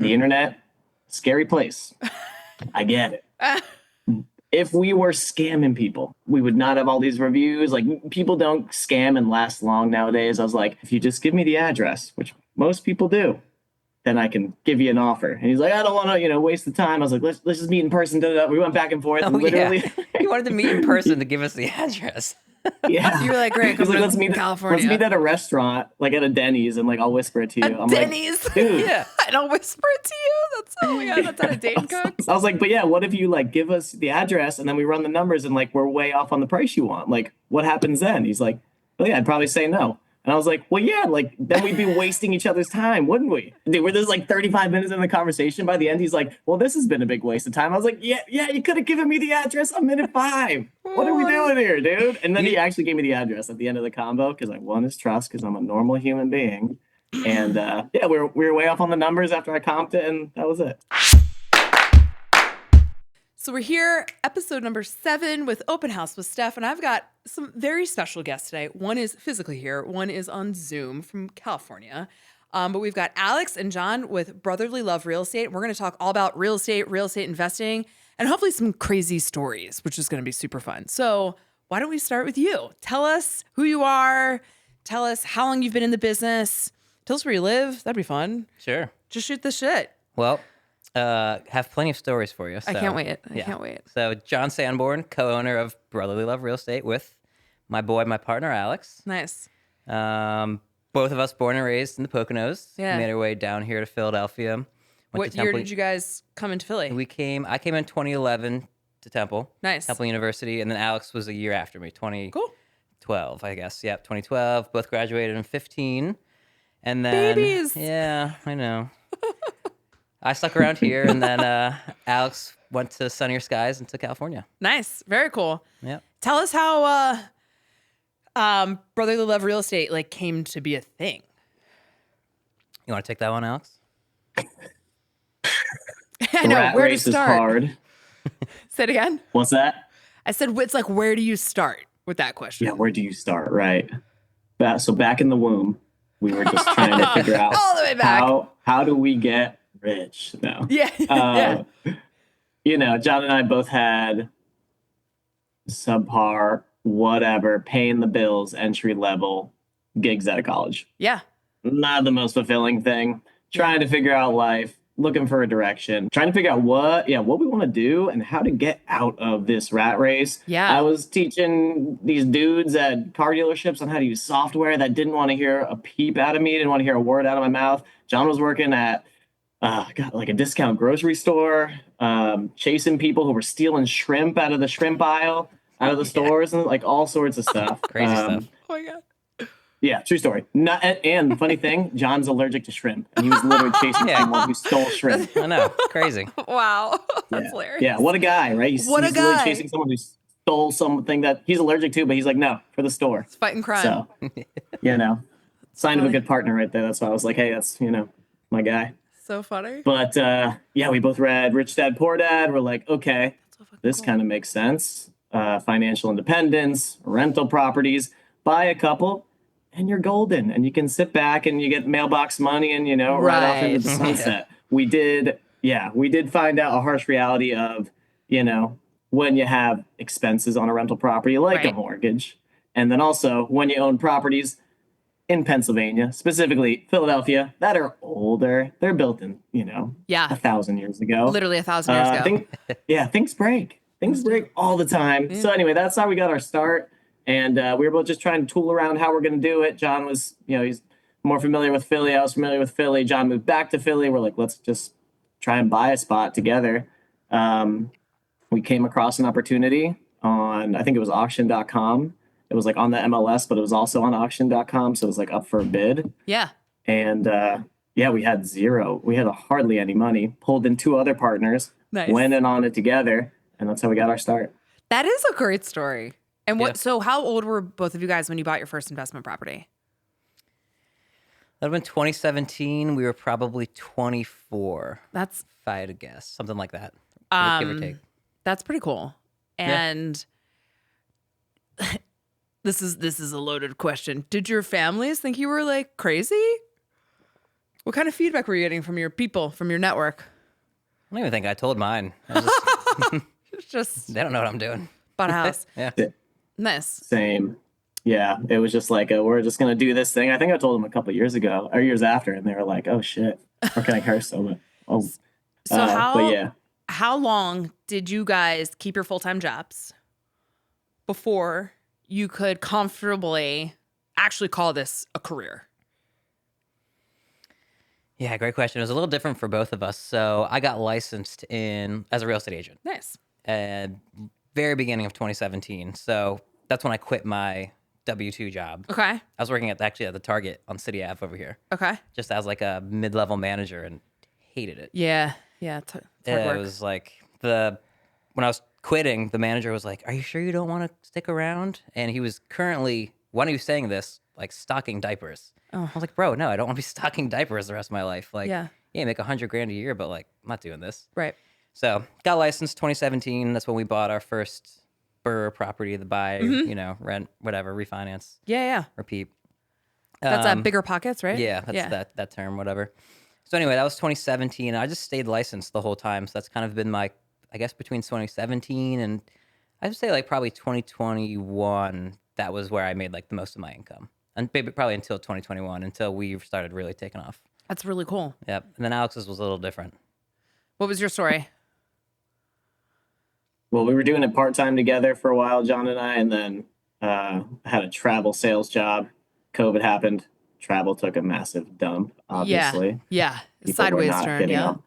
The internet, scary place. I get it. If we were scamming people, we would not have all these reviews. Like, people don't scam and last long nowadays. I was like, if you just give me the address, which most people do, then I can give you an offer. And he's like, I don't want to, waste the time. I was like, let's just meet in person. We went back and forth. Oh, literally. Yeah. You wanted to meet in person to give us the address. Yeah. You were like, great, come He's like, to let's meet California. at a restaurant, like at a Denny's, and like I'll whisper it to you. I'm Denny's. like, dude. Yeah. I don't whisper it to you. That's oh my god, that's how a Dane cooks. I was like, but yeah, what if you like give us the address and then we run the numbers and like we're way off on the price you want? Like, what happens then? He's like, well, yeah, I'd probably say no. And I was like, well, yeah, like then we'd be wasting each other's time, wouldn't we? Dude, we're just like 35 minutes in the conversation. By the end, he's like, well, this has been a big waste of time. I was like, yeah, you could have given me the address a minute 5. What are we doing here, dude? And then he actually gave me the address at the end of the combo because I won his trust because I'm a normal human being. And yeah, we were way off on the numbers after I comped it, and that was it. So we're here, episode number 7 with Open House with Steph, and I've got some very special guests today. One is physically here, one is on Zoom from California. But we've got Alex and John with Brotherly Love Real Estate. We're going to talk all about real estate investing, and hopefully some crazy stories, which is going to be super fun. So why don't we start with you? Tell us who you are. Tell us how long you've been in the business. Tell us where you live. That'd be fun. Sure. Just shoot the shit. Well, have plenty of stories for you. So, I can't wait. I can't wait. So John Sanborn, co-owner of Brotherly Love Real Estate with my partner, Alex. Nice. Both of us born and raised in the Poconos. Yeah. Made our way down here to Philadelphia. What year did you guys come into Philly? I came in 2011 to Temple. Nice. Temple University, and then Alex was a year after me, 2012, Cool. I guess. Yep, 2012. Both graduated in 15. And then Babies. Yeah, I know. I stuck around here, and then Alex went to sunnier skies and to California. Nice. Very cool. Yep. Tell us how Brotherly Love Real Estate like came to be a thing. You want to take that one, Alex? I know. Rat Where to race is start? hard. Say it again. What's that? I said, it's like, where do you start with that question? Yeah, where do you start? Right. So back in the womb, we were just trying to figure out All the way back. how do we get rich? No. Yeah. Yeah. John and I both had subpar, whatever, paying the bills, entry level gigs out of college. Yeah. Not the most fulfilling thing. Trying to figure out life, looking for a direction, trying to figure out what we want to do and how to get out of this rat race. Yeah. I was teaching these dudes at car dealerships on how to use software that didn't want to hear a peep out of me, didn't want to hear a word out of my mouth. John was working at like a discount grocery store, chasing people who were stealing shrimp out of the shrimp aisle, out of the stores, and like all sorts of stuff. Crazy stuff. Oh my God. Yeah, true story. And the funny thing, John's allergic to shrimp. And he was literally chasing someone who stole shrimp. I know. Crazy. Wow. That's hilarious. Yeah, what a guy, right? He's literally chasing someone who stole something that he's allergic to, but he's like, no, for the store. It's fighting crime. So, sign of a good partner right there. That's why I was like, hey, that's, my guy. So funny. But we both read Rich Dad, Poor Dad. We're like, okay, this kind of makes sense. Financial independence, rental properties, buy a couple, and you're golden. And you can sit back and you get mailbox money and, ride off into the sunset. We did find out a harsh reality of, when you have expenses on a rental property, like a mortgage. And then also when you own properties in Pennsylvania, specifically Philadelphia, that are older. They're built in, 1,000 years ago. Literally 1,000 years ago. Things break. Things break all the time. Yeah. So anyway, that's how we got our start. And we were both just trying to tool around how we're going to do it. John was, he's more familiar with Philly. I was familiar with Philly. John moved back to Philly. We're like, let's just try and buy a spot together. We came across an opportunity on, I think it was auction.com. It was like on the MLS, but it was also on auction.com. So it was like up for a bid. Yeah. And we had zero. We had hardly any money. Pulled in 2 other partners. Nice. Went in on it together. And that's how we got our start. That is a great story. And so how old were both of you guys when you bought your first investment property? That would have been 2017. We were probably 24. That's, if I had to guess, something like that. Give or take. That's pretty cool. And this is a loaded question. Did your families think you were like crazy? What kind of feedback were you getting from your people, from your network? I don't even think I told mine. I was just, It's just they don't know what I'm doing. bought a house. Yeah. Nice. Same. Yeah, it was just like, we're just gonna do this thing. I think I told them a couple years ago or years after, and they were like, "Oh shit, where can I curse so much?" Oh, So but yeah, how long did you guys keep your full-time jobs before you could comfortably actually call this a career? Yeah, great question. It was a little different for both of us. So I got licensed as a real estate agent Nice. at very beginning of 2017. So that's when I quit my W-2 job. Okay. I was working at the Target on City Ave over here, Okay. just as like a mid-level manager, and hated it. Yeah. Yeah. It's hard Yeah, work. it was like when I was quitting, the manager was like, "Are you sure you don't want to stick around?" And he was currently, when he was saying this, like stocking diapers. Oh. I was like, "Bro, no, I don't want to be stocking diapers the rest of my life. Like, Yeah. make $100,000 a year, but like, I'm not doing this." Right. So got licensed 2017. That's when we bought our first burr property to buy, rent, whatever, refinance, Yeah. Yeah. repeat. That's bigger pockets, right? Yeah, that's that term, whatever. So anyway, that was 2017. I just stayed licensed the whole time. So that's kind of been my, I guess, between 2017 and I would say like probably 2021. That was where I made like the most of my income, and maybe probably until 2021, until we started really taking off. That's really cool. Yep. And then Alex's was a little different. What was your story? well, we were doing it part time together for a while, John and I, and then I had a travel sales job. COVID happened. Travel took a massive dump. Obviously, Yeah. People were Sideways not turn. getting Yeah. on-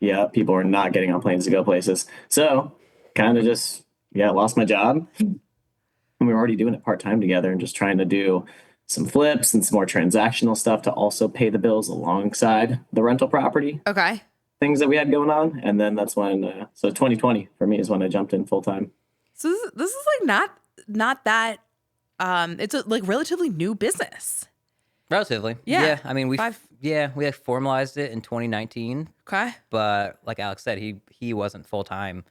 Yeah, people were not getting on planes to go places. So kind of just, lost my job. And we were already doing it part time together and just trying to do some flips and some more transactional stuff to also pay the bills alongside the rental property Okay. things that we had going on. And then that's when, so 2020 for me is when I jumped in full time. So this is like not that. It's a like relatively new business. Relatively. Yeah. I mean, we had formalized it in 2019, Okay. but like Alex said, he wasn't full time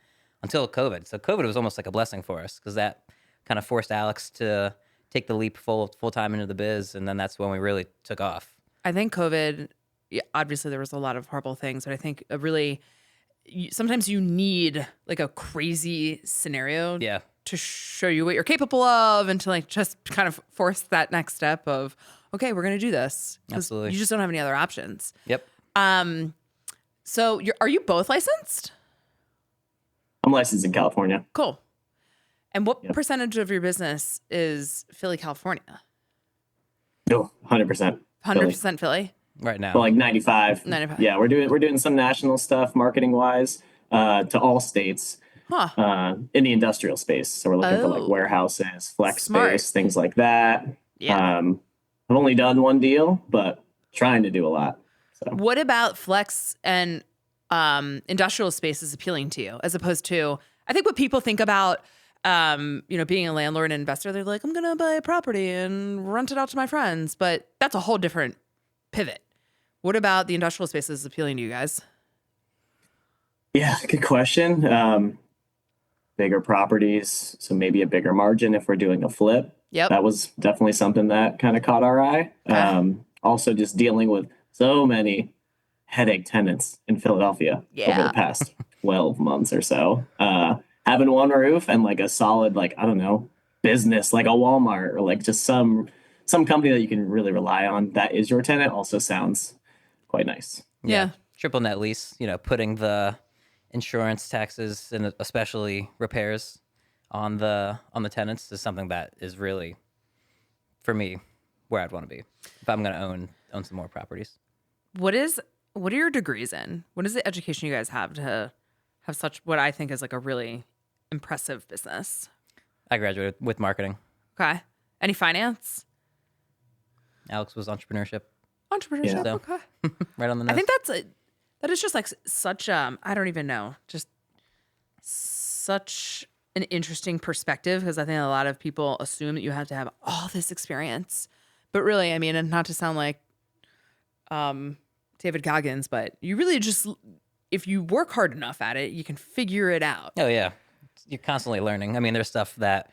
until COVID. So COVID was almost like a blessing for us because that kind of forced Alex to take the leap full time into the biz, and then that's when we really took off. I think COVID. Yeah, obviously, there was a lot of horrible things, but I think sometimes you need like a crazy scenario Yeah. to show you what you're capable of and to like just kind of force that next step of, okay, we're going to do this. 'Cause Absolutely. You just don't have any other options. Yep. So are you both licensed? I'm licensed in California. Cool. And what Yep. percentage of your business is Philly, California? No, 100%. 100% Philly? Right now. Well, like 95. 95. Yeah, we're doing some national stuff marketing wise to all states Huh. in the industrial space. So we're looking for like Oh. warehouses, flex Smart. space, things like that. Yeah. I've only done one deal, but trying to do a lot. So What about flex and industrial space is appealing to you as opposed to, I think what people think about, being a landlord and investor, they're like, I'm going to buy a property and rent it out to my friends. But that's a whole different pivot. What about the industrial spaces appealing to you guys? yeah, good question. Bigger properties, so maybe a bigger margin if we're doing a flip. Yep. That was definitely something that kind of caught our eye. Okay. Also, just dealing with so many headache tenants in Philadelphia over Yeah. the past 12 months or so. Having one roof and like a solid, like, I don't know, business like a Walmart or like just some company that you can really rely on that is your tenant also sounds quite nice. Yeah. Triple net lease, putting the insurance, taxes, and especially repairs on the tenants is something that is really, for me, where I'd want to be if I'm going to own some more properties. What are your degrees in? What is the education you guys have to have such what I think is like a really impressive business? I graduated with marketing. Okay. Any finance? Alex was entrepreneurship, Entrepreneurship. Yeah. Okay. right on the nose. I think that is just like such I don't even know, just such an interesting perspective because I think a lot of people assume that you have to have all this experience, but really, I mean, and not to sound like David Goggins, but you really just if you work hard enough at it, you can figure it out. Oh yeah, you're constantly learning. I mean, there's stuff that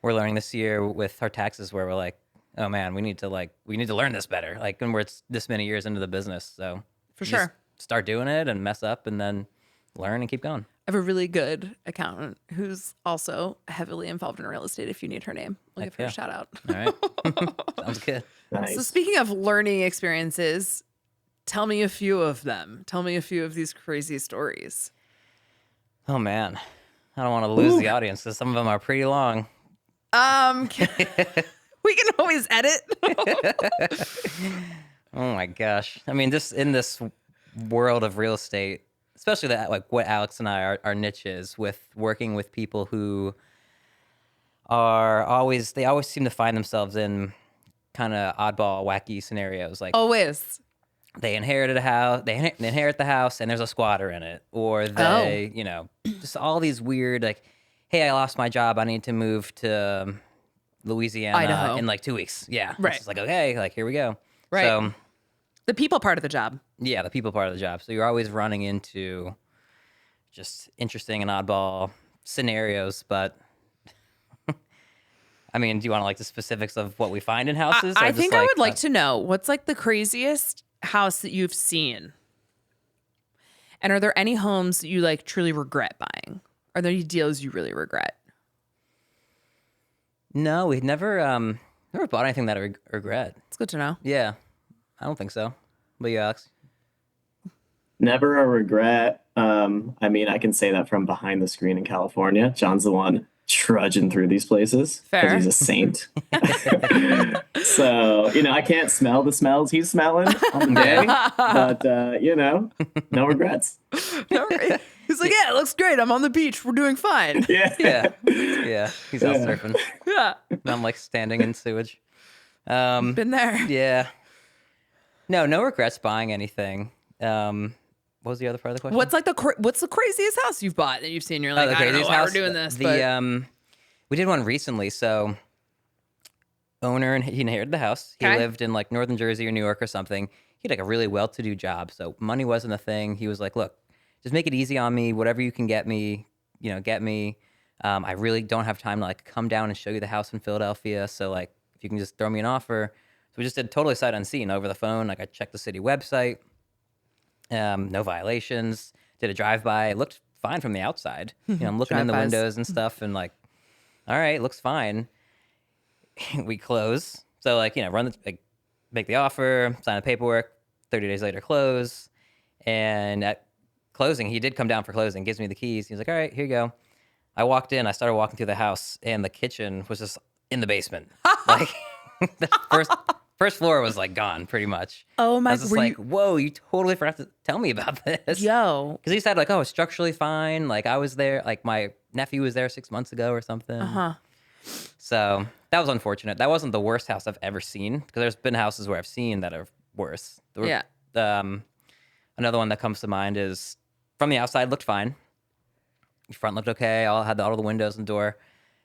we're learning this year with our taxes where we're like, oh man, we need to learn this better. Like when we're this many years into the business, so For just sure. start doing it and mess up, and then learn and keep going. I have a really good accountant who's also heavily involved in real estate. If you need her name, we'll give her yeah. a shout out. All right, sounds good. Nice. So speaking of learning experiences, tell me a few of them. Tell me a few of these crazy stories. Oh man, I don't want to lose the audience because some of them are pretty long. We can always edit. Oh my gosh. I mean, in this world of real estate, especially that like what Alex and I our niche is with working with people who they always seem to find themselves in kind of oddball, wacky scenarios. Like Always. they inherited a house, they inherit the house and there's a squatter in it. Or they, just all these weird like, hey, I lost my job. I need to move to Louisiana Idaho. in like 2 weeks. Yeah. Right. It's like, okay, like here we go. Right. So The people part of the job. yeah, the people part of the job. So you're always running into just interesting and oddball scenarios. But I mean, do you want to like the specifics of what we find in houses? I think I would like to know what's like the craziest house that you've seen. And are there any homes that you like truly regret buying? Are there any deals you really regret? No, we've never bought anything that I regret. It's good to know. Yeah, I don't think so. But you, Alex? Never a regret. I mean, I can say that from behind the screen in California. John's the one trudging through these places because Fair. he's a saint. So, I can't smell the smells he's smelling on the day, but, no regrets. He's like, yeah, it looks great. I'm on the beach. We're doing fine. Yeah. Yeah. He's out surfing. Yeah. And I'm like standing in sewage. Been there. Yeah. No regrets buying anything. What was the other part of the question? What's the craziest house you've bought that you've seen? You're like, the I don't know craziest why house? we're doing this. We did one recently. So owner, and he inherited the house. He Okay. lived in like northern Jersey or New York or something. He had like a really well-to-do job, so money wasn't a thing. He was like, look, just make it easy on me. Whatever you can get me, get me. I really don't have time to like come down and show you the house in Philadelphia. So like, if you can just throw me an offer. So we just did totally sight unseen over the phone. Like I checked the city website. No violations. Did a drive-by. It looked fine from the outside. I'm looking in the Drive-bys. windows and stuff, and like, all right, looks fine. We close. So like, make the offer, sign the paperwork. 30 days later, close. And at closing, he did come down for closing. Gives me the keys. He's like, all right, here you go. I walked in. I started walking through the house, and the kitchen was just in the basement. Like the first floor was like gone, pretty much. Oh my! I was just like, whoa, you totally forgot to tell me about this. Yo. Because he said like, oh, it's structurally fine. Like I was there, like my nephew was there 6 months ago or something. So that was unfortunate. That wasn't the worst house I've ever seen, because there's been houses where I've seen that are worse. Yeah. Another one that comes to mind is from the outside looked fine. The front looked okay. All had all the windows and door.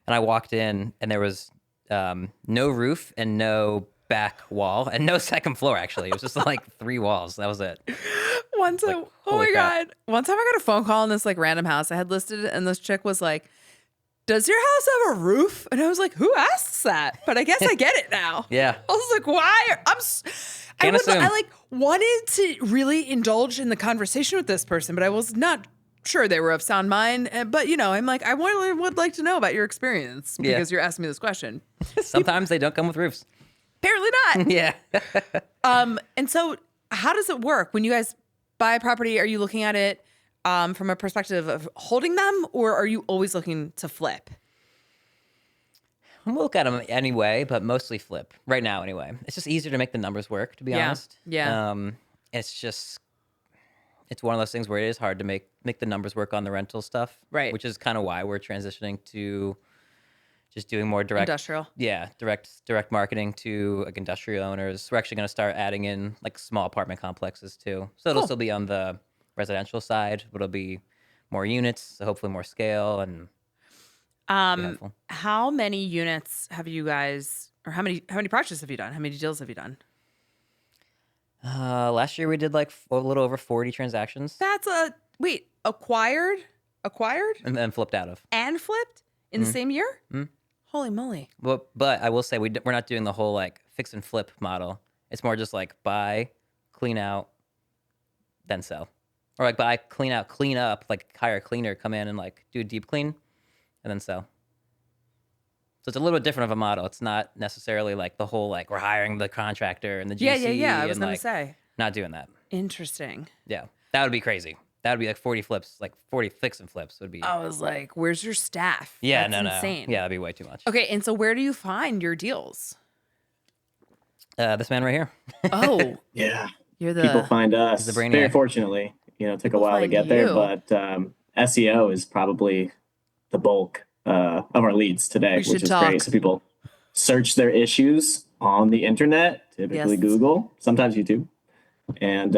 And I walked in and there was no roof and no back wall and no second floor, actually. It was just like 3 walls. That was it. One time, oh my holy crap. God. One time I got a phone call on this like random house I had listed, and this chick was like, does your house have a roof? And I was like, who asks that? But I guess I get it now. Yeah. I was like, why? Can't assume. I like wanted to really indulge in the conversation with this person, but I was not sure they were of sound mind. But I'm like, I would like to know about your experience because you're asking me this question. Sometimes they don't come with roofs. Apparently not. Yeah. And so how does it work when you guys buy a property? Are you looking at it from a perspective of holding them, or are you always looking to flip? I'm gonna look at them anyway, but mostly flip right now anyway. It's just easier to make the numbers work, to be honest. Yeah. It's one of those things where it is hard to make the numbers work on the rental stuff. Right. Which is kind of why we're transitioning to just doing more direct Industrial. Yeah, direct marketing to like industrial owners. We're actually going to start adding in like small apartment complexes too. So it'll still be on the residential side, but it'll be more units, so hopefully more scale and helpful. How many units have you guys, or how many projects have you done? How many deals have you done? Last year we did like a little over 40 transactions. That's acquired And then flipped out of. and flipped in the same year? Holy moly. But I will say we're not doing the whole like fix and flip model. It's more just like buy, clean out, then sell. Or like buy, clean out, clean up, like hire a cleaner, come in and like do a deep clean and then sell. So it's a little bit different of a model. It's not necessarily like the whole like we're hiring the contractor and the GC. Yeah. I was and, going like, to say. not doing that. Interesting. Yeah. That would be crazy. That would be like 40 flips, like 40 fix and flips would be. I was like, where's your staff? Yeah, That's no. insane. Yeah, that'd be way too much. Okay, and so where do you find your deals? This man right here. Oh, Yeah. you're the People find us. the brainiac. Very fortunately, it took People a while to find get there, you. but SEO is probably the bulk of our leads today, We which should is talk. great. So people search their issues on the internet, typically Yes. Google, sometimes YouTube. And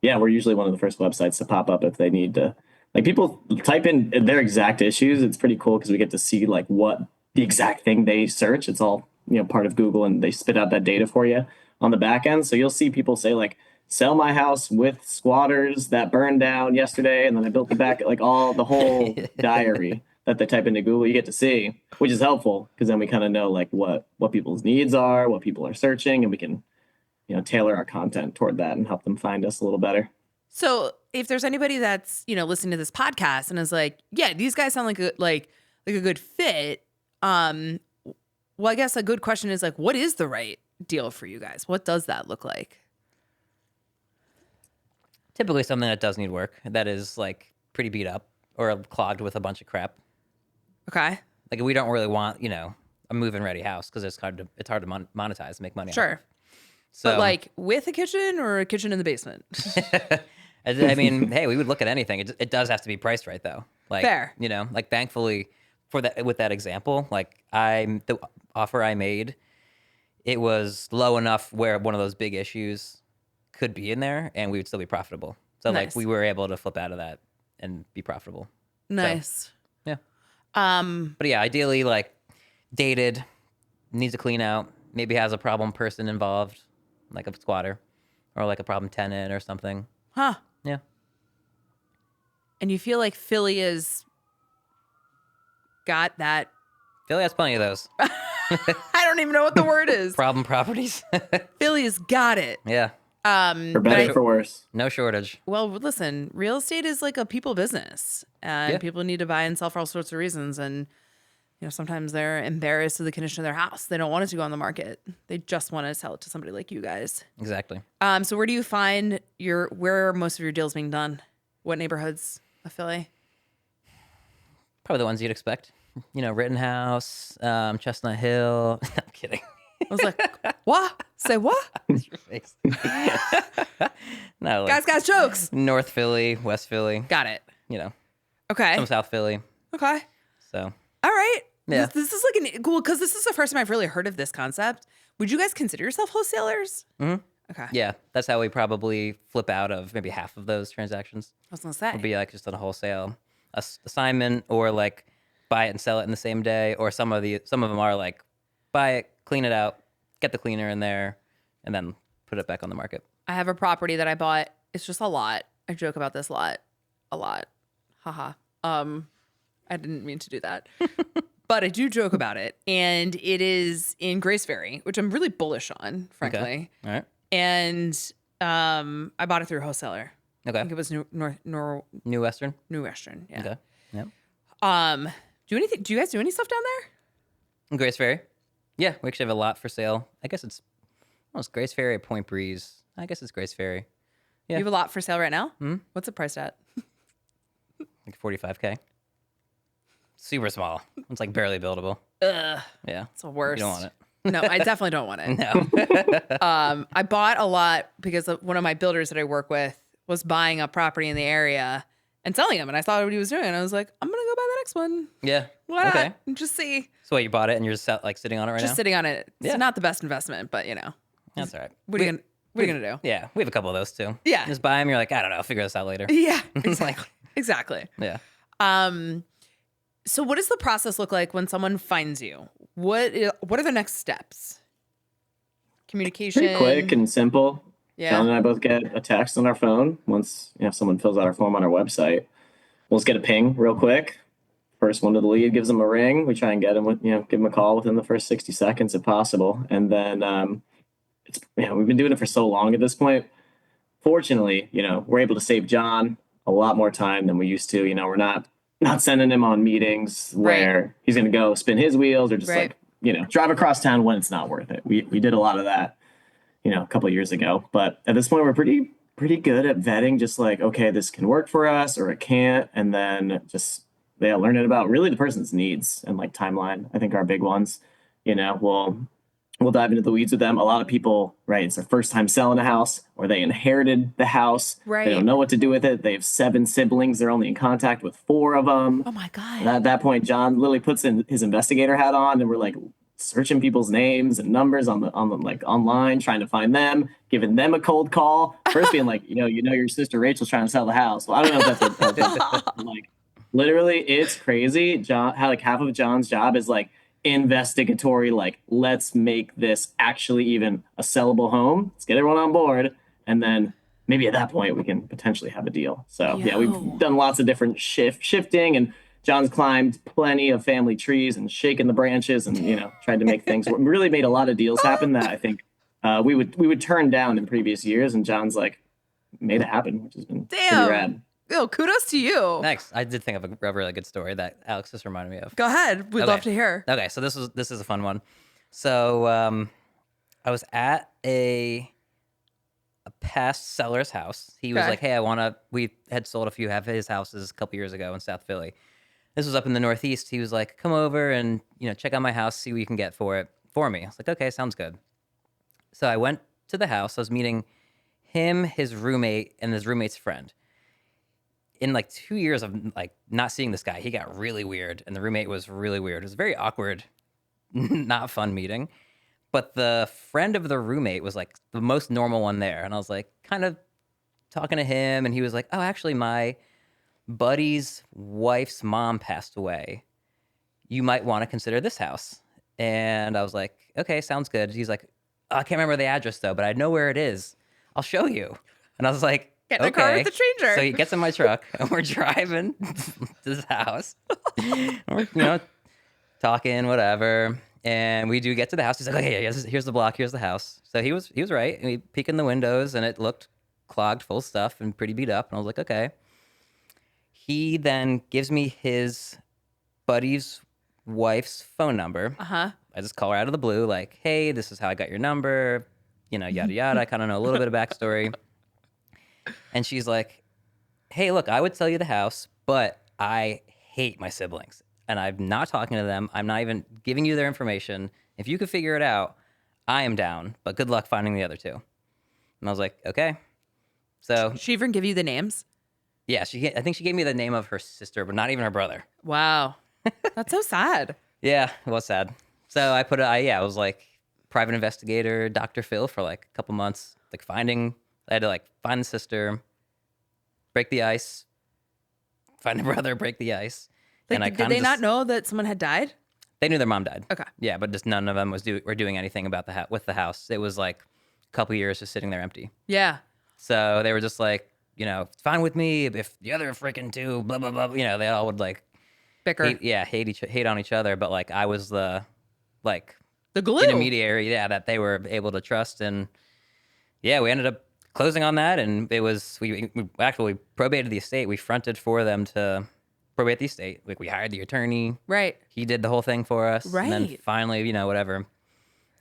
we're usually one of the first websites to pop up if they need to. Like people type in their exact issues. It's pretty cool because we get to see like what the exact thing they search. It's all part of Google, and they spit out that data for you on the back end. So you'll see people say like, sell my house with squatters that burned down yesterday, and then I built it back, like all the whole diary that they type into Google, you get to see, which is helpful because then we kind of know like what people's needs are, what people are searching, and we can tailor our content toward that and help them find us a little better. So if there's anybody that's listening to this podcast and is like, yeah, these guys sound like a good fit. Well, I guess a good question is like, what is the right deal for you guys? What does that look like? Typically something that does need work, that is like pretty beat up or clogged with a bunch of crap. Okay. Like we don't really want, a move-in ready house because it's hard to monetize, make money. Sure. So But like with a kitchen or a kitchen in the basement? I mean, hey, we would look at anything. It does have to be priced right though. Like, Fair. Like thankfully with that example, like the offer I made, it was low enough where one of those big issues could be in there and we would still be profitable. So Nice. like we were able to flip out of that and be profitable. Nice. Yeah. But yeah, ideally like dated, needs a clean out, maybe has a problem person involved, like a squatter or like a problem tenant or something. Huh. Yeah. And you feel like Philly has got that. Philly has plenty of those I don't even know what the word is. problem properties. Philly has got it. Yeah. For but better, for worse. No shortage. Well, listen, real estate is like a people business, and Yeah. people need to buy and sell for all sorts of reasons. And sometimes they're embarrassed of the condition of their house. They don't want it to go on the market. They just want to sell it to somebody like you guys. Exactly. So where do you find where are most of your deals being done? What neighborhoods of Philly? Probably the ones you'd expect. Rittenhouse, Chestnut Hill. I'm kidding. I was like, what? Say what? Your face. No, like Guys got jokes. North Philly, West Philly. Got it. Some Okay. South Philly. Okay. So All right. Yeah. This is like cool because this is the first time I've really heard of this concept. Would you guys consider yourself wholesalers? Mhm. Okay. yeah, that's how we probably flip out of maybe half of those transactions. I was gonna say. Would be like just on a wholesale assignment or like buy it and sell it in the same day, or some of them are like buy it, clean it out, get the cleaner in there, and then put it back on the market. I have a property that I bought. It's just a lot. I joke about this a lot. Haha. I didn't mean to do that. But I do joke about it. And it is in Grace Ferry, which I'm really bullish on, frankly. Okay. All right. And I bought it through a wholesaler. I Okay. think it was New Western. New Western. Yeah. Okay. Yep. Do you guys do any stuff down there? In Grace Ferry. Yeah, we actually have a lot for sale. I guess it's almost Grace Ferry or Point Breeze. I guess it's Grace Ferry. Yeah. You have a lot for sale right now? Hmm? What's it priced at? Like 45K. Super small. It's like barely buildable. Ugh. Yeah. It's the worst. You don't want it. No, I definitely don't want it. No. I bought a lot because one of my builders that I work with was buying a property in the area and selling them. And I saw what he was doing. And I was like, I'm going to go buy the next one. Yeah. Why not? Okay. And just see. So what, you bought it and you're just like sitting on it right Just now? sitting on it. It's Yeah. not the best investment, but That's all right. what are you going to do? Yeah, we have a couple of those too. Yeah. Just buy them. You're like, I don't know. I'll figure this out later. Yeah, exactly. Exactly. Yeah. So what does the process look like when someone finds you? What are the next steps? Communication. Pretty quick and simple. Yeah. John and I both get a text on our phone once someone fills out our form on our website. We'll just get a ping real quick. first one to the lead gives them a ring. We try and get them with, give them a call within the first 60 seconds if possible. And then we've been doing it for so long at this point. Fortunately, we're able to save John a lot more time than we used to. We're not sending him on meetings where he's going to go spin his wheels or just drive across town when it's not worth it. We did a lot of that, a couple of years ago. But at this point, we're pretty good at vetting, just like, okay, this can work for us or it can't. And then just learning about really the person's needs and like timeline, I think are big ones. We'll dive into the weeds with them. A lot of people, right, it's their first time selling a house or they inherited the house. Right. They don't know what to do with it. They have 7 siblings. They're only in contact with 4 of them. Oh my God. And at that point, John literally puts in his investigator hat on and we're like searching people's names and numbers on the like online, trying to find them, giving them a cold call. First being like, your sister Rachel's trying to sell the house. Well, I don't know if that's like literally it's crazy. John, how like half of John's job is like investigatory, like let's make this actually even a sellable home. Let's get everyone on board. And then maybe at that point we can potentially have a deal. So we've done lots of different shifting and John's climbed plenty of family trees and shaken the branches and, tried to make things really made a lot of deals happen that I think we would turn down in previous years. And John's like made it happen, which has been pretty rad. Oh, kudos to you. Thanks. I did think of a really good story that Alex just reminded me of. Go ahead. We'd love to hear. Okay, so this is a fun one. So I was at a past seller's house. He was like, "Hey, we had sold a few of his houses a couple years ago in South Philly. This was up in the Northeast. He was like, come over and check out my house, see what you can get for it for me." I was like, okay, sounds good. So I went to the house. I was meeting him, his roommate, and his roommate's friend. In like 2 years of like not seeing this guy, he got really weird, and the roommate was really weird. It was very awkward, not fun meeting. But the friend of the roommate was like the most normal one there, and I was like kind of talking to him, and he was like, "Oh, actually, my buddy's wife's mom passed away. You might want to consider this house." And I was like, "Okay, sounds good." He's like, "Oh, I can't remember the address though, but I know where it is. I'll show you." And I was like, get in a car with the stranger. So he gets in my truck and we're driving to this house. We're, talking, whatever. And we do get to the house. He's like, "Okay, here's the block, here's the house." So he was right. And we peek in the windows and it looked clogged, full of stuff and pretty beat up. And I was like, okay. He then gives me his buddy's wife's phone number. Uh-huh. I just call her out of the blue, like, "Hey, this is how I got your number, yada, yada." I kind of know a little bit of backstory. And she's like, "Hey, look, I would sell you the house, but I hate my siblings. And I'm not talking to them. I'm not even giving you their information. If you could figure it out, I am down, but good luck finding the other 2. And I was like, okay. So she even give you the names? Yeah, I think she gave me the name of her sister, but not even her brother. Wow. That's so sad. Yeah, it was sad. So I was like private investigator, Dr. Phil for like a couple months, like I had to like find the sister, break the ice, find the brother, break the ice. Like, and I did they not know that someone had died? They knew their mom died. Okay. Yeah, but just none of them were doing anything about with the house. It was like a couple years just sitting there empty. Yeah. So they were just like, "It's fine with me if the other freaking 2, blah, blah, blah." They all would like bicker. Hate on each other. But like I was the glue intermediary, that they were able to trust. And yeah, we ended up closing on that. And it was, we actually probated the estate. We fronted for them to probate the estate. Like we hired the attorney. Right. He did the whole thing for us. Right. And then finally, whatever,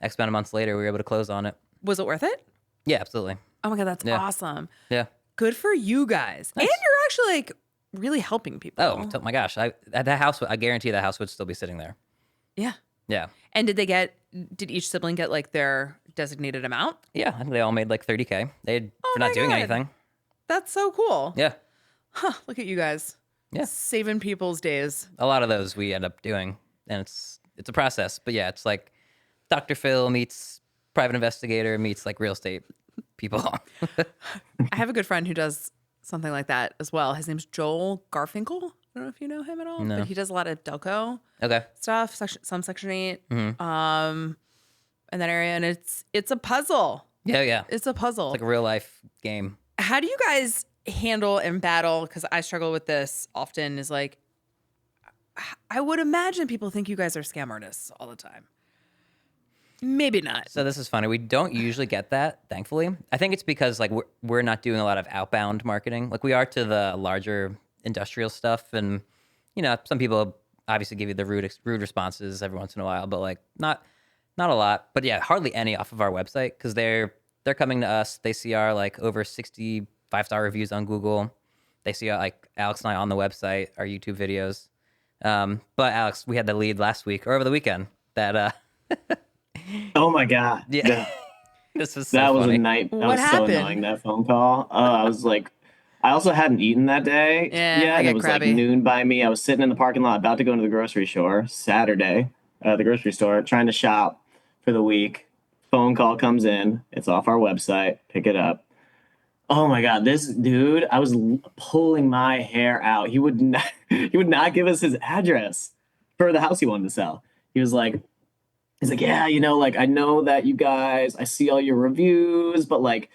X amount of months later, we were able to close on it. Was it worth it? Yeah, absolutely. Oh my God, that's awesome. Yeah. Good for you guys. Nice. And you're actually like really helping people. Oh my gosh. That house, I guarantee that house would still be sitting there. Yeah. Yeah. And did each sibling get like their designated amount? Yeah. I think they all made like $30K. For not doing anything. That's so cool. Yeah. Huh. Look at you guys. Yeah. Saving people's days. A lot of those we end up doing. And it's a process. But yeah, it's like Dr. Phil meets private investigator meets like real estate people. I have a good friend who does something like that as well. His name's Joel Garfinkel. I don't know if you know him at all, No. but he does a lot of Delco stuff, some Section 8, in that area. And it's a puzzle. Yeah. It's a puzzle. It's like a real life game. How do you guys handle and battle? Because I struggle with this often is like, I would imagine people think you guys are scam artists all the time. Maybe not. So this is funny. We don't usually get that, thankfully. I think it's because like we're not doing a lot of outbound marketing. Like we are to the larger industrial stuff, and some people obviously give you the rude responses every once in a while, but like not a lot. But yeah, hardly any off of our website because they're coming to us. They see our like over 60 5-star reviews on Google. They see like Alex and I on the website, our YouTube videos. But Alex, we had the lead last week or over the weekend that Oh my God. yeah. This was so That was funny. a night. That What was happened? so annoying, that phone call. I was like, I also hadn't eaten that day. Yeah, I and get it was crabby. like noon by me. I was sitting in the parking lot about to go into the grocery store Saturday, the grocery store, trying to shop for the week. Phone call comes in. It's off our website. Pick it up. Oh my God, this dude, I was pulling my hair out. He would not give us his address for the house he wanted to sell. He's like, yeah, like I know that you guys, I see all your reviews, but like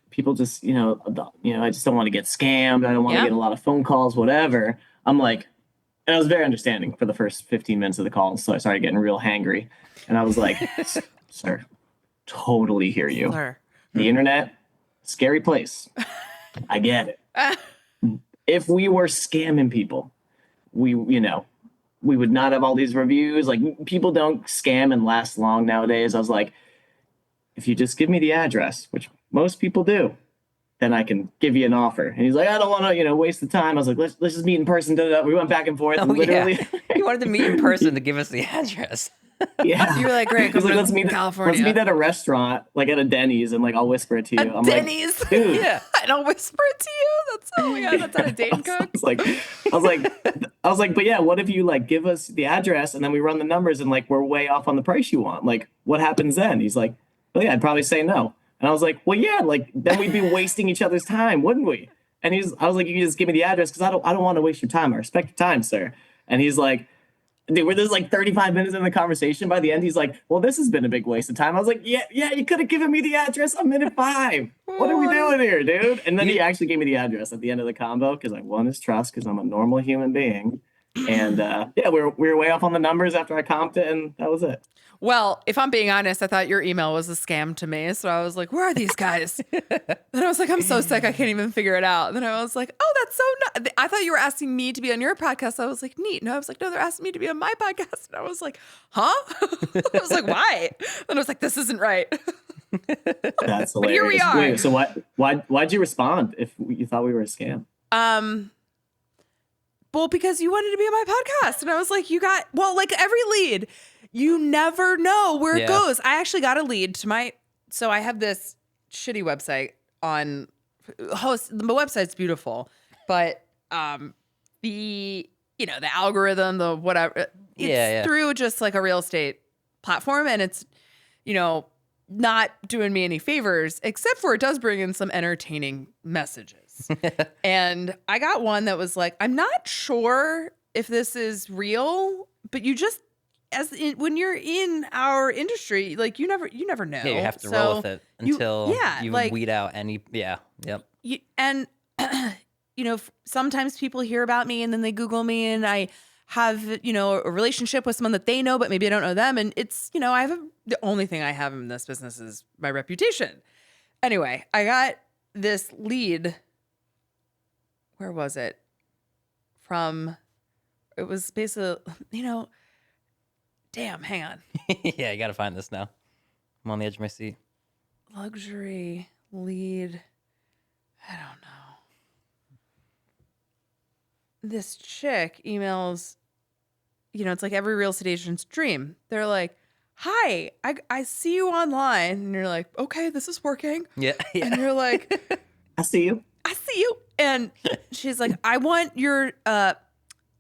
people just, I just don't want to get scammed. I don't want to Yeah. get a lot of phone calls, whatever. I'm like, and I was very understanding for the first 15 minutes of the call. So I started getting real hangry. And I was like, sir, totally hear you. Sir. The internet, scary place. I get it. If we were scamming people, we would not have all these reviews. Like people don't scam and last long nowadays. I was like, if you just give me the address, which most people do, then I can give you an offer. And he's like, I don't want to, waste the time. I was like, let's just meet in person. We went back and forth. Oh, Literally. yeah. He wanted to meet in person to give us the address. Yeah. You were like, great, He's come like, to let's meet California. at a restaurant, like at a Denny's, and like I'll whisper it to you. I'm Denny's. like, dude. Yeah. I don't whisper it to you. That's oh my God, that's how a Dane I cooks. was like, but yeah, what if you like give us the address and then we run the numbers and like we're way off on the price you want? Like, what happens then? He's like, well, yeah, I'd probably say no. And I was like, well, yeah, like then we'd be wasting each other's time, wouldn't we? And I was like, you can just give me the address because I don't want to waste your time. I respect your time, sir. And he's like, dude, we're just like 35 minutes in the conversation. By the end, he's like, well, this has been a big waste of time. I was like, yeah, you could have given me the address a minute 5. What are we doing here, dude? And then he actually gave me the address at the end of the combo because I won his trust because I'm a normal human being. And yeah, we were way off on the numbers after I comped it, and that was it. Well, if I'm being honest, I thought your email was a scam to me. So I was like, where are these guys? Then I was like, I'm so sick, I can't even figure it out. And then I was like, oh, that's so nice. I thought you were asking me to be on your podcast. I was like, neat. No, I was like, no, they're asking me to be on my podcast. And I was like, huh? I was like, why? And I was like, this isn't right. That's hilarious. But here we are. Wait, so why'd you respond if you thought we were a scam? Well, because you wanted to be on my podcast. And I was like, like every lead, you never know where it Yeah. goes. I actually got a lead to so I have this shitty website on host. The website's beautiful, but the algorithm, the whatever, it's through just like a real estate platform, and it's, not doing me any favors, except for it does bring in some entertaining messages. And I got one that was like, I'm not sure if this is real, but you just, when you're in our industry, like you never know. Yeah, you have to roll with it until you like, weed out any. Yeah, yep. And sometimes people hear about me and then they Google me, and I have a relationship with someone that they know, but maybe I don't know them, and it's the only thing I have in this business is my reputation. Anyway, I got this lead. Where was it from? It was basically, damn, hang on. Yeah, you got to find this now. I'm on the edge of my seat. Luxury lead. I don't know. This chick emails, it's like every real estate agent's dream. They're like, hi, I see you online. And you're like, okay, this is working. Yeah. And you're like, I see you. I see you. And she's like, I want your,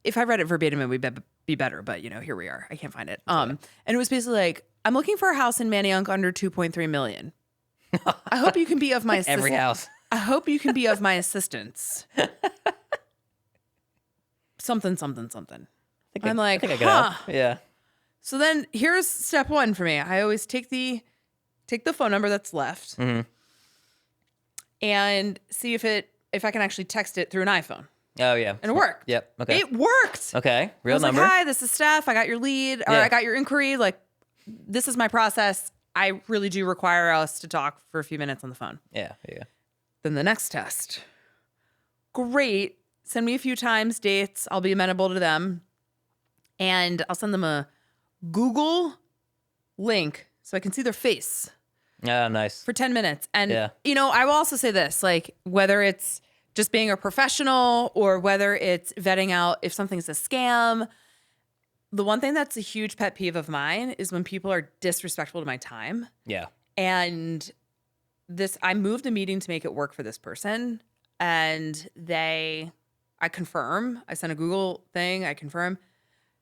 if I read it verbatim, it would be better. But, here we are. I can't find it. And it was basically like, I'm looking for a house in Manayunk under 2.3 million. I hope you can be of my assistance. Every house. I hope you can be of my assistance. Something. I'm like, I think I could huh. help. Yeah. So then here's step 1 for me. I always take the phone number that's left and see if I can actually text it through an iPhone. Oh yeah. And it worked. Yep. Okay. It worked. Okay. I Real was number. like, hi, this is Steph. I got your lead, or Yeah. I got your inquiry. Like, this is my process. I really do require us to talk for a few minutes on the phone. Yeah. Yeah. Then the next test. Great. Send me a few times, dates. I'll be amenable to them. And I'll send them a Google link so I can see their face Oh, nice. for 10 minutes. And, Yeah. you know, I will also say this, like, whether it's just being a professional or whether it's vetting out if something's a scam, the one thing that's a huge pet peeve of mine is when people are disrespectful to my time. Yeah. And I moved a meeting to make it work for this person. And I confirm, I sent a Google thing, I confirm,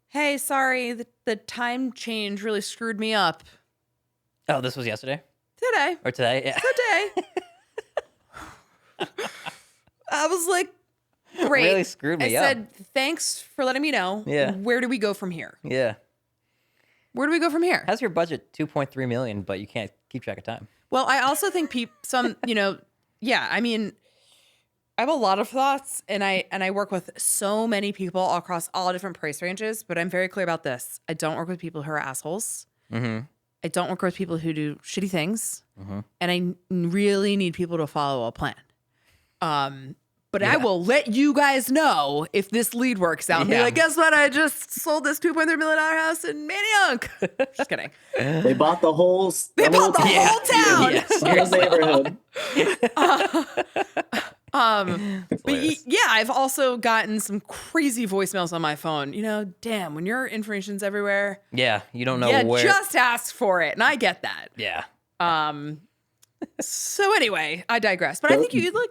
hey, sorry, the time change really screwed me up Oh, this was yesterday today. or today? Yeah. Today. I was like, great. Really screwed me I up. said, thanks for letting me know. Yeah. Where do we go from here? Yeah. Where do we go from here? How's your budget? 2.3 million, but you can't keep track of time. Well, I also think I mean, I have a lot of thoughts, and I work with so many people across all different price ranges, but I'm very clear about this. I don't work with people who are assholes. Mm-hmm. I don't work with people who do shitty things, and I really need people to follow a plan. But I will let you guys know if this lead works out. And be Yeah. like, guess what? I just sold this $2.3 million house in Manayunk. Just kidding. They bought the whole. They bought the Yeah. whole town. Yeah, whole neighborhood. Hilarious. Yeah, I've also gotten some crazy voicemails on my phone. You know, damn, when your information's everywhere, Yeah. You don't know yeah, where. just ask for it, and I get that. Yeah. So anyway, I digress. But I think you like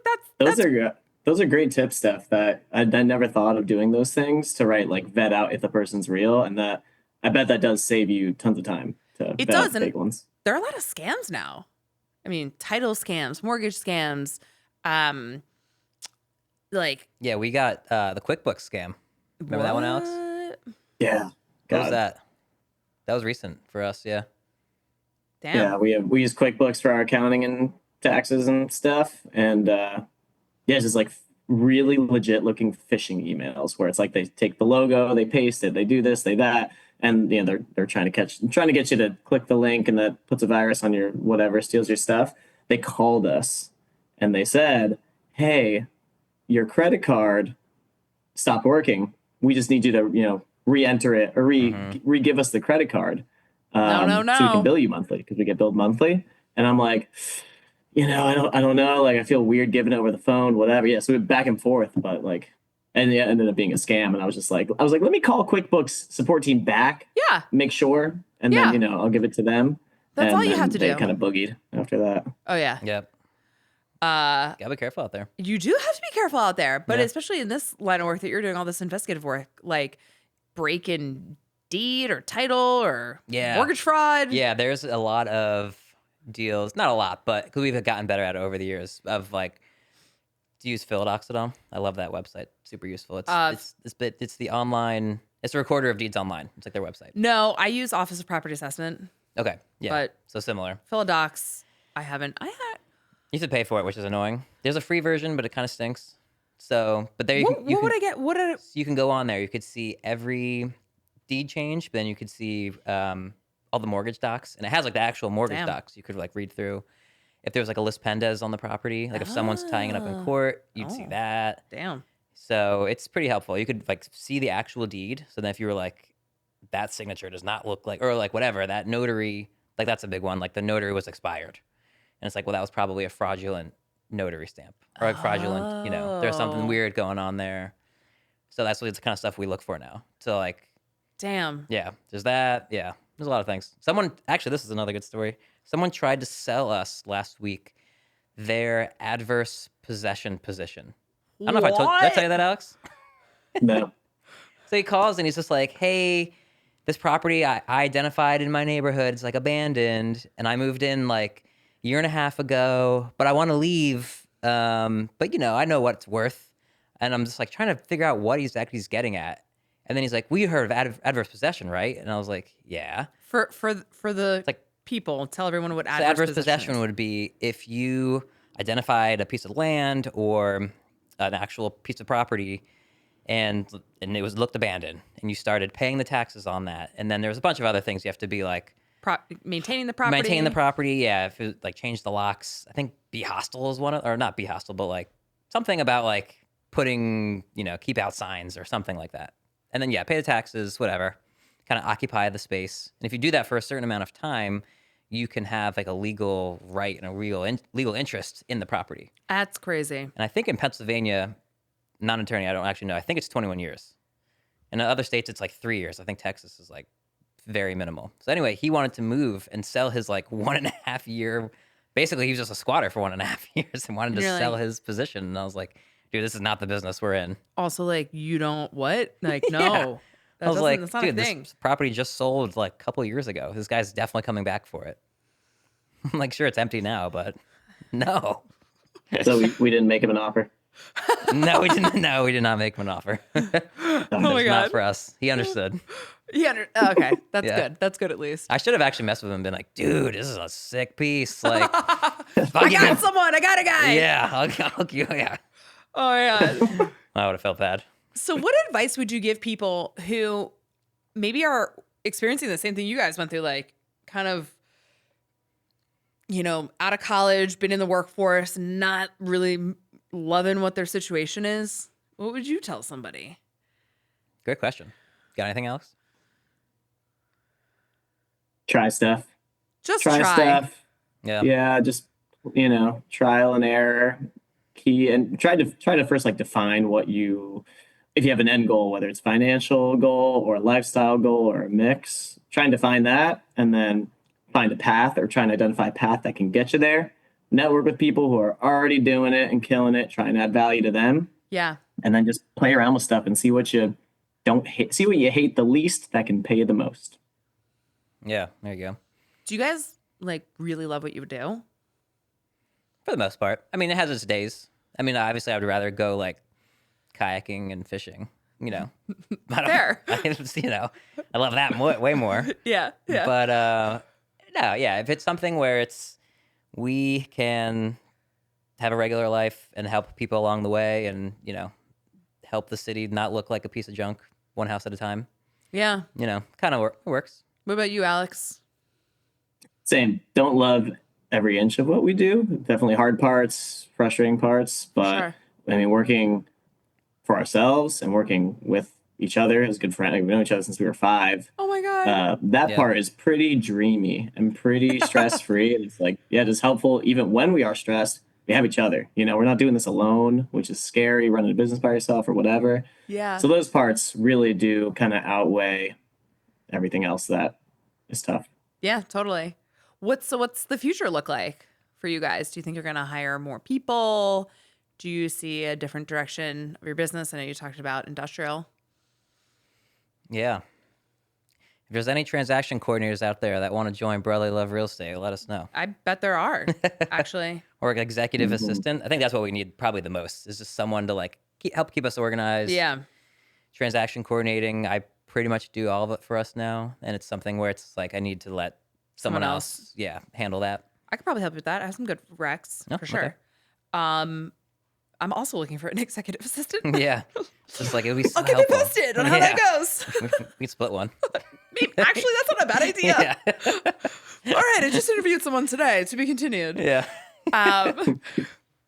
Those are great tips, Steph. That I never thought of doing those things to vet out if the person's real, and that I bet that does save you tons of time to It vet out does, the and big ones. there are a lot of scams now. I mean, title scams, mortgage scams, like Yeah. We got the QuickBooks scam. Remember that one, Alex? what? Yeah, What was God. that? That was recent for us. Yeah. Damn. Yeah, we use QuickBooks for our accounting and taxes and stuff, and it's just like really legit looking phishing emails where it's like they take the logo, they paste it, they do this, they that, and they're trying to get you to click the link, and that puts a virus on your whatever, steals your stuff. They called us and they said, "Hey, your credit card stopped working. We just need you to re-enter it or re-give us the credit card." No. So we can bill you monthly because we get billed monthly. And I'm like, I don't know. Like, I feel weird giving it over the phone, whatever. Yeah. So we went back and forth, but and it ended up being a scam. And I was like, let me call QuickBooks support team back, Yeah. make sure. And Yeah. then, I'll give it to them. That's And all you then have to they do. kind of boogied after that. Oh yeah. Yep. Gotta be careful out there. You do have to be careful out there, but Yeah. especially in this line of work that you're doing all this investigative work, like breaking deed or title or Yeah. mortgage fraud. Yeah, there's a lot of deals, not a lot, but we've gotten better at it over the years of to use Philodoxodon. I love that website. Super useful. It's the online, it's a recorder of deeds online. It's like their website. No, I use Office of Property Assessment. Okay. Yeah. But- so similar. Philodox, I had. You have to pay for it, which is annoying. There's a free version, but it kind of stinks. So, but there What would I get? you can go on there. You could see every deed change, but then you could see all the mortgage docs, and it has the actual mortgage Damn. docs. You could read through. If there was a lis pendens on the property, if someone's tying it up in court, you'd see Oh. that. Damn. So it's pretty helpful. You could see the actual deed. So then if you were that signature does not look like, or whatever, that notary, that's a big one. The notary was expired. And it's well, that was probably a fraudulent notary stamp or fraudulent, there's something Oh. weird going on there. So that's the kind of stuff we look for now. So Damn. yeah, there's that. Yeah, there's a lot of things. Actually, this is another good story. Someone tried to sell us last week their adverse possession position. I don't know if did I tell you that, Alex? No. So he calls and he's just like, hey, this property I identified in my neighborhood is abandoned, and I moved in a year and a half ago, but I want to leave. But I know what it's worth. And I'm just trying to figure out what exactly he's getting at. And then he's like, we heard of adverse possession, right? And I was like, yeah. For the people, tell everyone what So adverse adverse possession is. would be if you identified a piece of land or an actual piece of property and it was looked abandoned, and you started paying the taxes on that, and then there was a bunch of other things you have to be like Maintaining the property. maintain the property. Yeah, if it, like change the locks. I think be hostile is one of, or not be hostile, but like something about like putting keep out signs or something like that. And then pay the taxes, whatever, kind of occupy the space. And if you do that for a certain amount of time, you can have like a legal right and a real legal interest in the property. That's crazy. And I think in Pennsylvania, not an attorney, I don't actually know. I think it's 21 years. In other states, it's like 3 years. I think Texas is like very minimal. So anyway, he wanted to move and sell his like 1.5 year. Basically, he was just a squatter for 1.5 years and wanted to sell his position. And I was like, dude, this is not the business we're in. Also, like, you don't what? Like, no. I was like, that's not dude, a thing. this property just sold like a couple of years ago. This guy's definitely coming back for it. I'm like, sure, it's empty now, but no. So we didn't make him an offer. No, we didn't. No, we did not make him an offer. Oh my God. Not for us. He understood. Okay, that's good. That's good at least. I should have actually messed with him and been like, dude, this is a sick piece. Like, I got someone. I got a guy. Yeah, I'll you. Yeah. Oh my God. I would have felt bad. So what advice would you give people who maybe are experiencing the same thing you guys went through, like kind of, out of college, been in the workforce, not really loving what their situation is? What would you tell somebody? Great question. Got anything, Alex? Try stuff. Just try stuff. Yeah. Yeah, just trial and error. Key and try to first like define what if you have an end goal, whether it's financial goal or a lifestyle goal or a mix, try and define that and then find a path or try and identify a path that can get you there. Network with people who are already doing it and killing it, try and add value to them. Yeah. And then just play around with stuff and see what you don't hate, see what you hate the least that can pay you the most. Yeah, there you go. Do you guys like really love what you do? For the most part. I mean, it has its days. I mean, obviously, I would rather go like kayaking and fishing. Fair. I love that way more. Yeah. But no, if it's something where we can have a regular life and help people along the way, and help the city not look like a piece of junk, one house at a time. Yeah. Kind of works. What about you, Alex? Same. Don't love every inch of what we do. Definitely hard parts, frustrating parts, but Sure. I mean, working for ourselves and working with each other as good friends. We've known each other since we were 5. Oh my God. That part is pretty dreamy and pretty stress-free. And it's like, it's helpful even when we are stressed. We have each other. We're not doing this alone, which is scary, running a business by yourself or whatever. Yeah. So those parts really do kind of outweigh everything else that is tough. Yeah, totally. What's the future look like for you guys? Do you think you're going to hire more people? Do you see a different direction of your business? I know you talked about industrial. Yeah. If there's any transaction coordinators out there that want to join Brotherly Love Real Estate, let us know. I bet there are, actually. Or an executive assistant. I think that's what we need probably the most, is just someone to like help keep us organized. Yeah. Transaction coordinating, I pretty much do all of it for us now. And it's something where it's like I need to let someone else handle that. I could probably help you with that. I have some good recs for sure. Okay. I'm also looking for an executive assistant. Yeah. Just like it would be so I'll keep you helpful. posted on how that goes. We can split one. Actually, that's not a bad idea. Yeah. All right, I just interviewed someone today, to be continued. Yeah.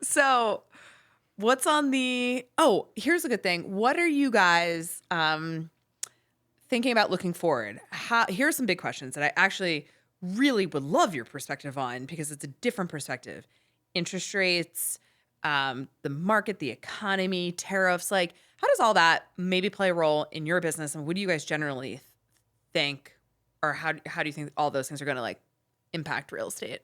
So what's on here's a good thing. What are you guys thinking about looking forward? Here are some big questions that I actually really would love your perspective on, because it's a different perspective. Interest rates, the market, the economy, tariffs, like how does all that maybe play a role in your business? And what do you guys generally think, or how do you think all those things are going to like impact real estate?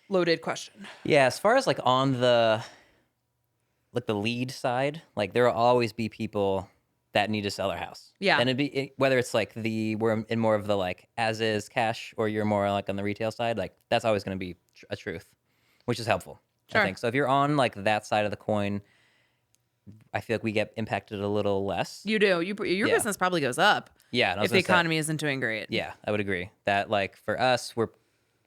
Loaded question. Yeah, as far as like on the lead side, like there will always be people that need to sell their house. Yeah. And whether it's like we're in more of the like as is cash, or you're more like on the retail side, like that's always going to be a truth, which is helpful. Sure. I think. So if you're on like that side of the coin, I feel like we get impacted a little less. You do. Your business probably goes up. Yeah. And I was if the gonna say, economy isn't doing great. yeah, I would agree that like for us, we're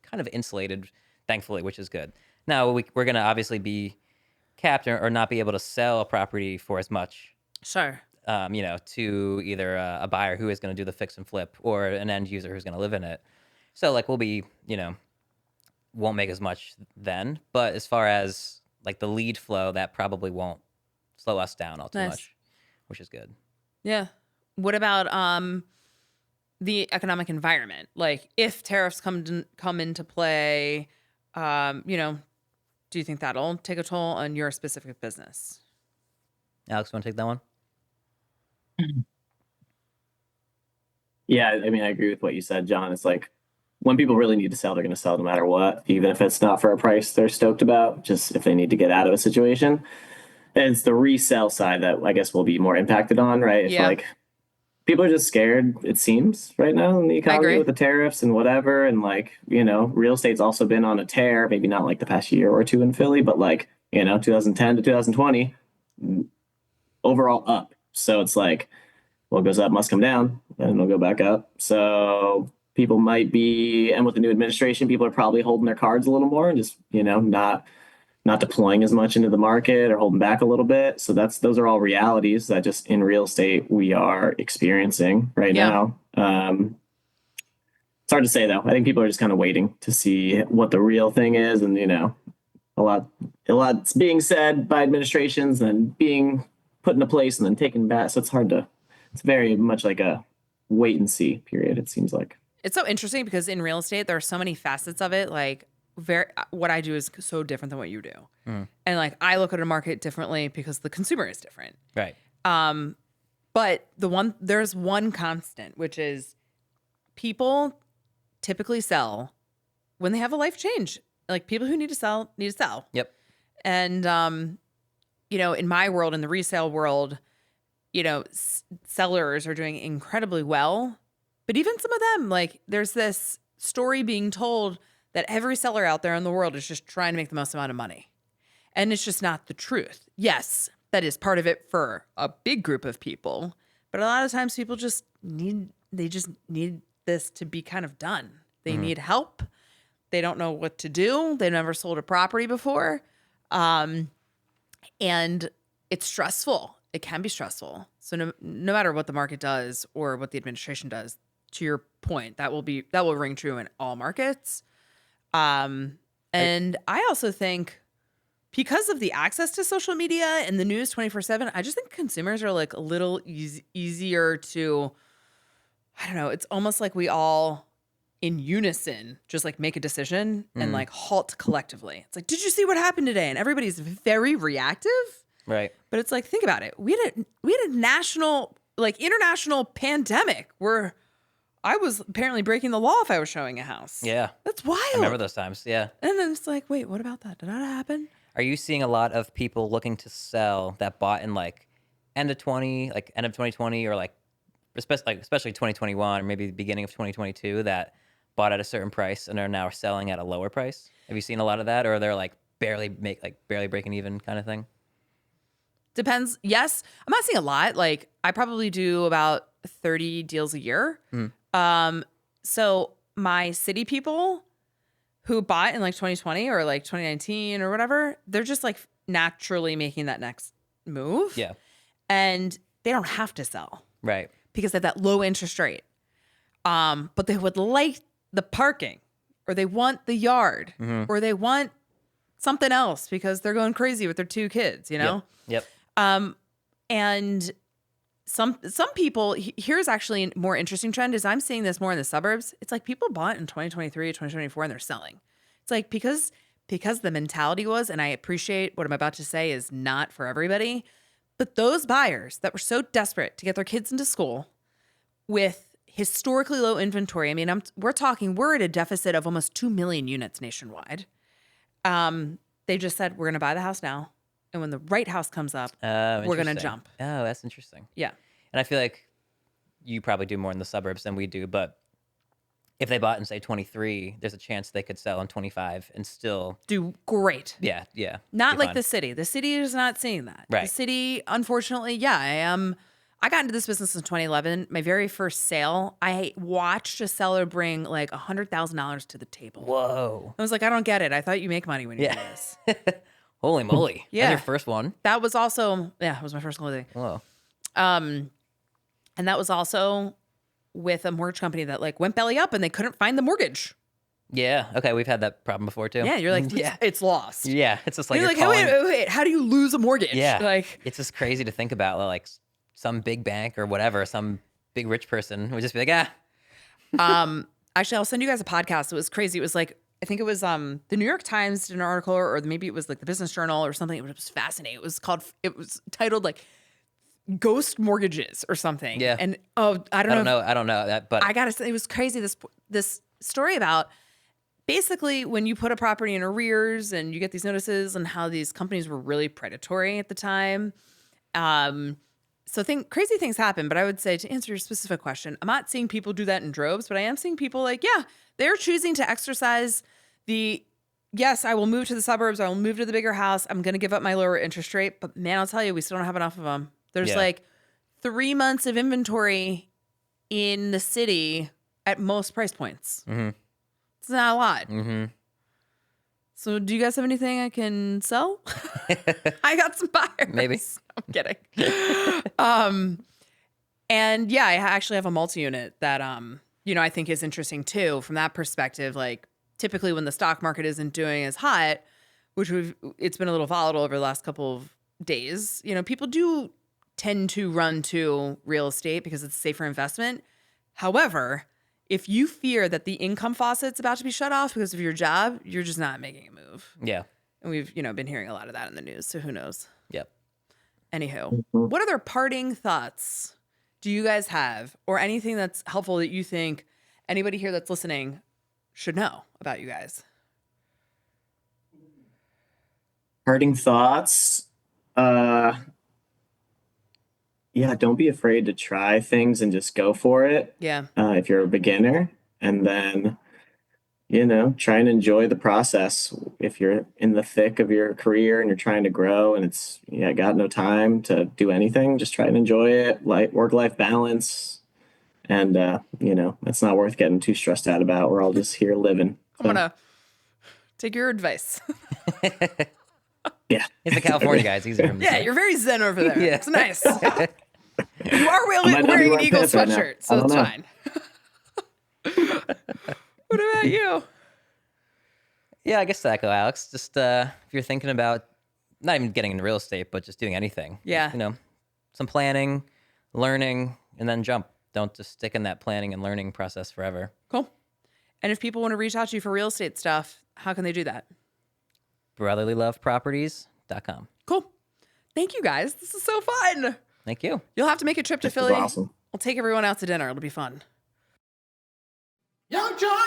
kind of insulated, thankfully, which is good. Now we're going to obviously be capped or not be able to sell a property for as much Sure. To either a buyer who is going to do the fix and flip or an end user who's going to live in it. So like we'll be, won't make as much then. But as far as like the lead flow, that probably won't slow us down all too Nice. much, which is good. Yeah. What about the economic environment? Like if tariffs come into play, do you think that'll take a toll on your specific business? Alex, want to take that one? Yeah, I mean, I agree with what you said, John. It's like when people really need to sell, they're going to sell no matter what, even if it's not for a price they're stoked about, just if they need to get out of a situation. And it's the resale side that I guess will be more impacted on, right? If Yeah. like people are just scared, it seems, right now in the economy agree. with the tariffs and whatever. And like, real estate's also been on a tear, maybe not like the past year or two in Philly, but like, 2010 to 2020, overall up. So it's like, what goes up must come down, and it'll go back up. So people might be, and with the new administration, people are probably holding their cards a little more and just, not deploying as much into the market or holding back a little bit. So those are all realities that just in real estate we are experiencing right now. It's hard to say though. I think people are just kind of waiting to see what the real thing is, and a lot's being said by administrations and being put into place and then taken back. So it's very much like a wait and see period, it seems like. It's so interesting because in real estate, there are so many facets of it. Like what I do is so different than what you do. And like, I look at a market differently because the consumer is different. Right. But there's one constant, which is people typically sell when they have a life change. Like people who need to sell. Yep. And, in my world, in the resale world, sellers are doing incredibly well. But even some of them, like there's this story being told that every seller out there in the world is just trying to make the most amount of money. And it's just not the truth. Yes, that is part of it for a big group of people. But a lot of times people just need this to be kind of done. They need help. They don't know what to do. They've never sold a property before. And it's stressful. It can be stressful. So no matter what the market does or what the administration does, to your point, that will ring true in all markets. And I also think because of the access to social media and the news 24/7, I just think consumers are like a little easier to, I don't know, it's almost like we all in unison just like make a decision and like halt collectively. It's like, did you see what happened today? And everybody's very reactive. Right. But it's like, think about it. We had a national, like international pandemic where I was apparently breaking the law if I was showing a house. Yeah. That's wild. I remember those times. Yeah. And then it's like, wait, what about that? Did that happen? Are you seeing a lot of people looking to sell that bought in like end of 2020 or like especially 2021 or maybe the beginning of 2022 that bought at a certain price and are now selling at a lower price? Have you seen a lot of that, or they're like barely breaking even kind of thing? Depends. Yes. I'm not seeing a lot. Like I probably do about 30 deals a year. So my city people who bought in like 2020 or like 2019 or whatever, they're just like naturally making that next move. Yeah. And they don't have to sell. Right. Because they have that low interest rate. But they would like the parking, or they want the yard, or they want something else because they're going crazy with their 2 kids, Yep. And some people, here's actually a more interesting trend is I'm seeing this more in the suburbs. It's like people bought in 2023, 2024, and they're selling. It's like because the mentality was, and I appreciate what I'm about to say is not for everybody, but those buyers that were so desperate to get their kids into school with historically low inventory. I mean, we're at a deficit of almost 2 million units nationwide. They just said, we're going to buy the house now. And when the right house comes up, we're going to jump. Oh, that's interesting. Yeah. And I feel like you probably do more in the suburbs than we do, but if they bought in say 23, there's a chance they could sell in 25 and still do great. Yeah, yeah. Not like fine. the city. The city is not seeing that. Right. The city, unfortunately, I got into this business in 2011. My very first sale, I watched a seller bring like $100,000 to the table. Whoa. I was like, I don't get it. I thought you make money when you do this. Holy moly. Yeah. That's your first one. That was also, it was my first clothing. Whoa. And that was also with a mortgage company that like went belly up and they couldn't find the mortgage. Yeah. Okay. We've had that problem before too. Yeah, you're like, yeah, it's lost. Yeah. It's just like You're you're like, hey, calling. wait, how do you lose a mortgage? Yeah. Like, It's just crazy to think about. Like some big bank or whatever, some big rich person would just be like, actually, I'll send you guys a podcast. It was crazy. It was like, I think it was the New York Times did an article, or maybe it was like the Business Journal or something. It was fascinating. It was titled like Ghost Mortgages or something. Yeah. And I don't know that, but I gotta say, it was crazy. This story about basically when you put a property in arrears and you get these notices, and how these companies were really predatory at the time. So crazy things happen. But I would say, to answer your specific question, I'm not seeing people do that in droves, but I am seeing people like, yeah, they're choosing to exercise yes, I will move to the suburbs. I will move to the bigger house. I'm going to give up my lower interest rate. But man, I'll tell you, we still don't have enough of them. There's like 3 months of inventory in the city at most price points. Mm-hmm. It's not a lot. Mm-hmm. So do you guys have anything I can sell? I got some buyers. Maybe. I'm kidding. And yeah, I actually have a multi-unit that, I think is interesting too, from that perspective. Like typically when the stock market isn't doing as hot, which it's been a little volatile over the last couple of days, people do tend to run to real estate because it's a safer investment. However, if you fear that the income faucet's about to be shut off because of your job, you're just not making a move. Yeah. And we've, been hearing a lot of that in the news. So who knows? Yep. Anywho, what other parting thoughts do you guys have, or anything that's helpful that you think anybody here that's listening should know about you guys? Parting thoughts. Yeah, don't be afraid to try things and just go for it. Yeah. If you're a beginner, and then, try and enjoy the process. If you're in the thick of your career and you're trying to grow and got no time to do anything, just try and enjoy it. Like work-life balance. And, it's not worth getting too stressed out about. We're all just here living. I'm going to take your advice. Yeah. He's a California guy. It's easier for him to Yeah, say. you're very zen over there. Yeah. It's nice. You are might not be wearing an wearing Eagles pants right now. sweatshirt, I so don't it's know. fine. What about you? Yeah, I guess that go, Alex. Just if you're thinking about not even getting into real estate, but just doing anything. Yeah. Some planning, learning, and then jump. Don't just stick in that planning and learning process forever. Cool. And if people want to reach out to you for real estate stuff, how can they do that? brotherlyloveproperties.com. Cool. Thank you guys. This is so fun. Thank you. You'll have to make a trip to This is Philly. awesome. We'll take everyone out to dinner. It'll be fun. Young John!